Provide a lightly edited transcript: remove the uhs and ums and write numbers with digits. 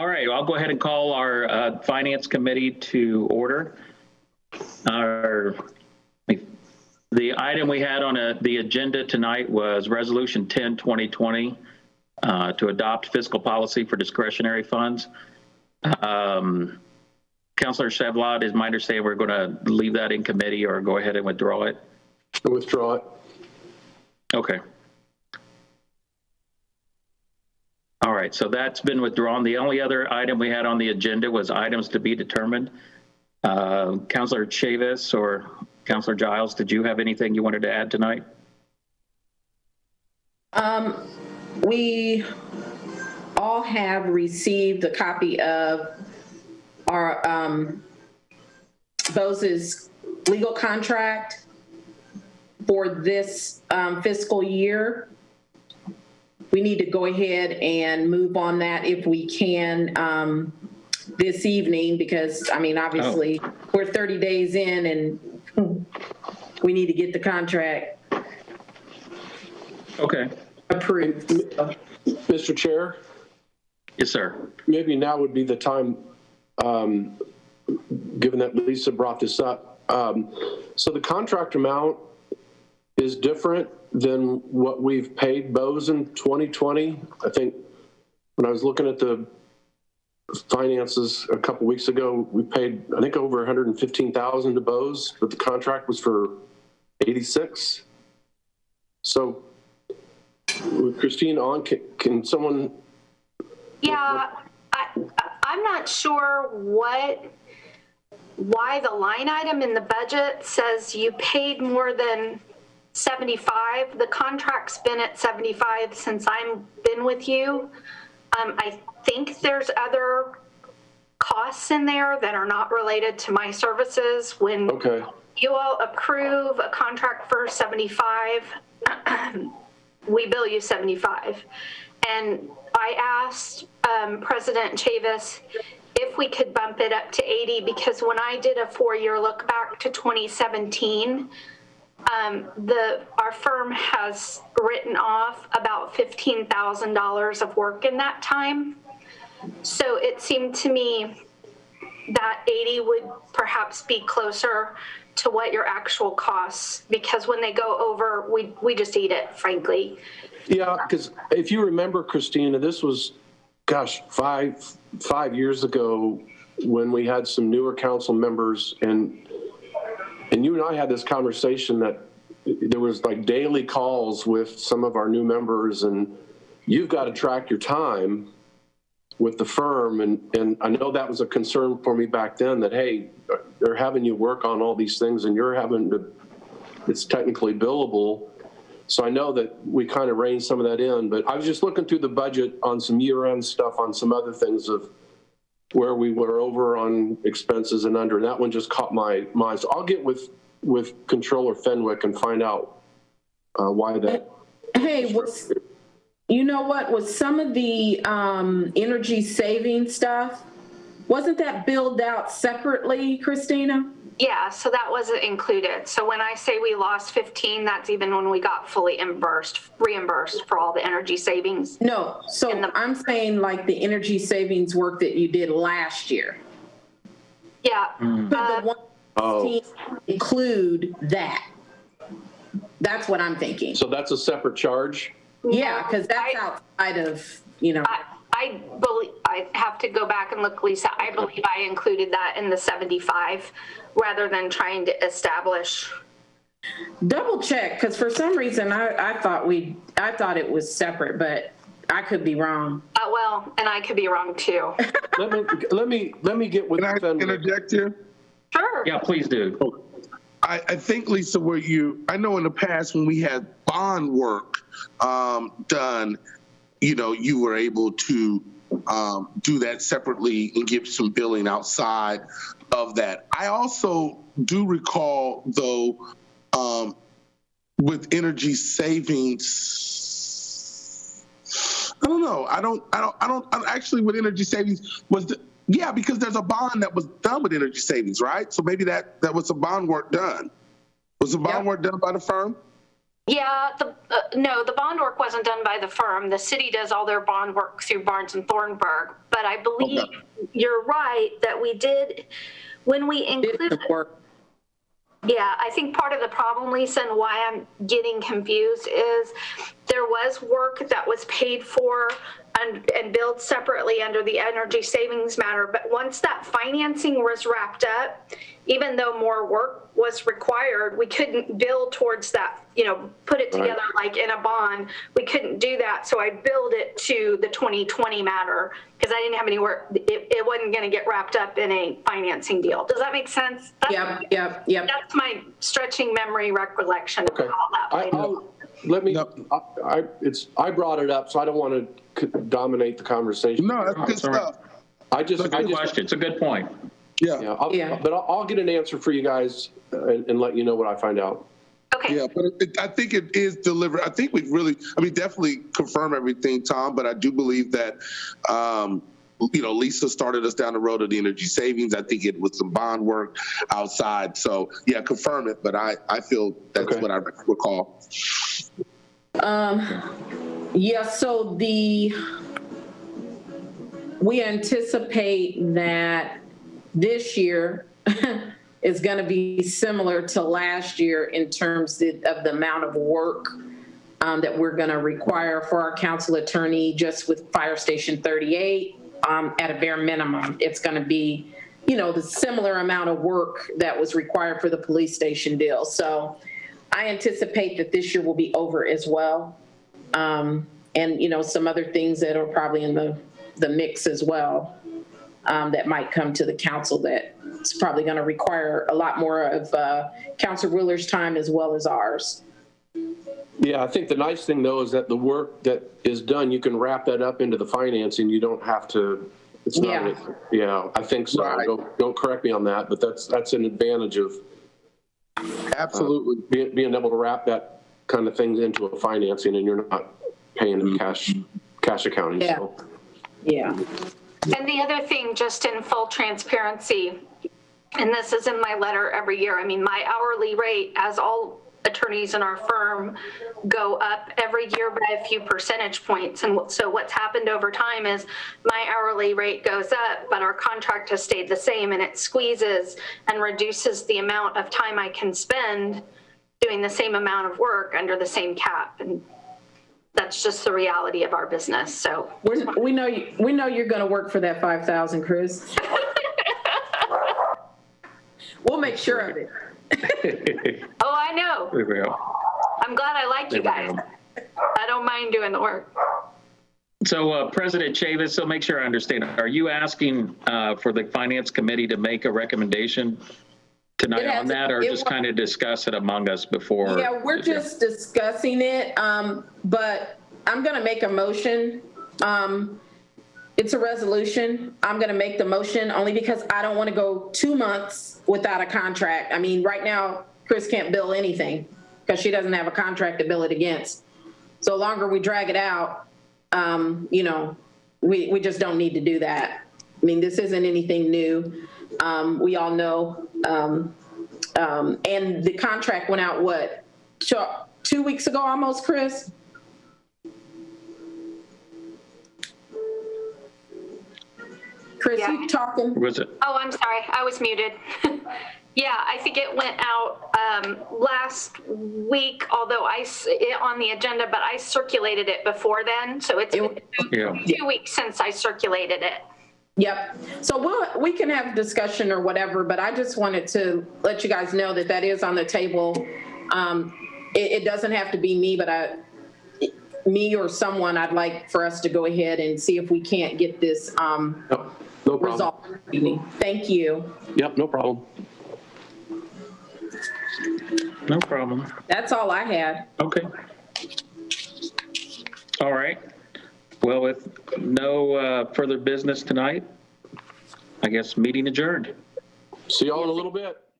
All right, I'll go ahead and call our Finance Committee to order. The item we had on the agenda tonight was Resolution 10, 2020, to adopt fiscal policy for discretionary funds. Councilor Chevlot, is my understanding we're going to leave that in committee or go ahead and withdraw it? Withdraw it. Okay. All right, so that's been withdrawn. The only other item we had on the agenda was items to be determined. Councilor Chavis or Councilor Giles, did you have anything you wanted to add tonight? We all have received a copy of our Bose's legal contract for this fiscal year. We need to go ahead and move on that if we can this evening, because I mean, obviously we're 30 days in and we need to get the contract approved. Mr. Chair? Yes, sir. Maybe now would be the time, given that Lisa brought this up. So the contract amount is different than what we've paid Bose in 2020. I think when I was looking at the finances a couple weeks ago, we paid, I think, over $115,000 to Bose, but the contract was for 86. So with Christine on, can someone? Yeah, I'm not sure why the line item in the budget says you paid more than 75. The contract's been at 75 since I've been with you. I think there's other costs in there that are not related to my services. When you all approve a contract for 75, we bill you 75. And I asked President Chavis if we could bump it up to 80, because when I did a 4-year look back to 2017, our firm has written off about $15,000 of work in that time. So it seemed to me that 80 would perhaps be closer to what your actual costs, because when they go over, we just eat it, frankly. Yeah, because if you remember, Christina, this was, gosh, five years ago when we had some newer council members, and you and I had this conversation that there was like daily calls with some of our new members, and you've got to track your time with the firm. And I know that was a concern for me back then, that, hey, they're having you work on all these things and you're having to, it's technically billable. So I know that we kind of reined some of that in, but I was just looking through the budget on some year-end stuff, on some other things of where we were over on expenses and under, and that one just caught my mind. So I'll get with Controller Fenwick and find out why that. Hey, you know what, was some of the energy saving stuff, wasn't that billed out separately, Christina? Yeah, so that wasn't included. So when I say we lost 15, that's even when we got fully reimbursed for all the energy savings. No, so I'm saying like the energy savings work that you did last year. Yeah. The 116 include that. That's what I'm thinking. So that's a separate charge? Yeah, because that's outside of, you know. I believe, I have to go back and look, Lisa. I believe I included that in the 75 rather than trying to establish. Double check, because for some reason I thought it was separate, but I could be wrong. Well, and I could be wrong too. let me get with. Can I interject here? Sure. Yeah, please do. I think, Lisa, I know in the past when we had bond work done, you know, you were able to do that separately and give some billing outside of that. I also do recall, though, with energy savings, I don't know. I don't actually with energy savings because there's a bond that was done with energy savings, right? So maybe that was some bond work done. Was the bond work done by the firm? Yeah, no, the bond work wasn't done by the firm. The city does all their bond work through Barnes and Thornburg. but I believe you're right that we did, when we included. Didn't work. Yeah, I think part of the problem, Lisa, and why I'm getting confused is there was work that was paid for and billed separately under the energy savings matter. But once that financing was wrapped up, even though more work was required, we couldn't bill towards that, put it together like in a bond. We couldn't do that. So I billed it to the 2020 matter because I didn't have any work. It wasn't going to get wrapped up in a financing deal. Does that make sense? Yep. That's my stretching memory recollection of how that played out. I brought it up, so I don't want to dominate the conversation. No, that's good stuff. Good question. It's a good point. Yeah. But I'll get an answer for you guys and let you know what I find out. Okay. Yeah, but I think it is delivered. I think we've definitely confirm everything, Tom, but I do believe that, Lisa started us down the road of the energy savings. I think it was some bond work outside. So, yeah, confirm it, but I feel that's what I recall. Yeah, so we anticipate that this year is going to be similar to last year in terms of the amount of work that we're going to require for our council attorney just with Fire Station 38 at a bare minimum. It's going to be, the similar amount of work that was required for the police station deal. So I anticipate that this year will be over as well. And, some other things that are probably in the mix as well that might come to the council that it's probably going to require a lot more of Council Ruler's time as well as ours. Yeah, I think the nice thing, though, is that the work that is done, you can wrap that up into the financing. You don't have to, it's not, I think so. Right. Don't correct me on that, but that's an advantage of Absolutely. being able to wrap that kind of things into a financing and you're not paying in cash accounting. Yeah. So. Yeah. And the other thing, just in full transparency, and this is in my letter every year, my hourly rate, as all attorneys in our firm, go up every year by a few percentage points. And so what's happened over time is my hourly rate goes up, but our contract has stayed the same, and it squeezes and reduces the amount of time I can spend doing the same amount of work under the same cap. And that's just the reality of our business. So We know you're going to work for that 5,000, Chris. We'll make sure of it. Oh, I know. There we go. I'm glad I like you guys. I don't mind doing the work. So President Chavis, so make sure I understand, are you asking for the Finance Committee to make a recommendation tonight on that, or just kind of discuss it among us before? Yeah, we're just discussing it, but I'm going to make a motion. It's a resolution. I'm going to make the motion only because I don't want to go 2 months without a contract. Right now, Chris can't bill anything because she doesn't have a contract to bill it against. So longer we drag it out, we just don't need to do that. This isn't anything new. We all know. And the contract went out, 2 weeks ago almost, Chris? Chris, Yeah. you talking? Was it? Oh, I'm sorry. I was muted. Yeah, I think it went out last week, although on the agenda, but I circulated it before then. So it's been 2 weeks since I circulated it. Yep. So we can have a discussion or whatever, but I just wanted to let you guys know that is on the table. It doesn't have to be me, but me or someone, I'd like for us to go ahead and see if we can't get this No problem. resolved. Thank you. Yep, no problem. No problem. That's all I had. Okay. All right. Well, with no further business tonight, I guess meeting adjourned. See y'all in a little bit.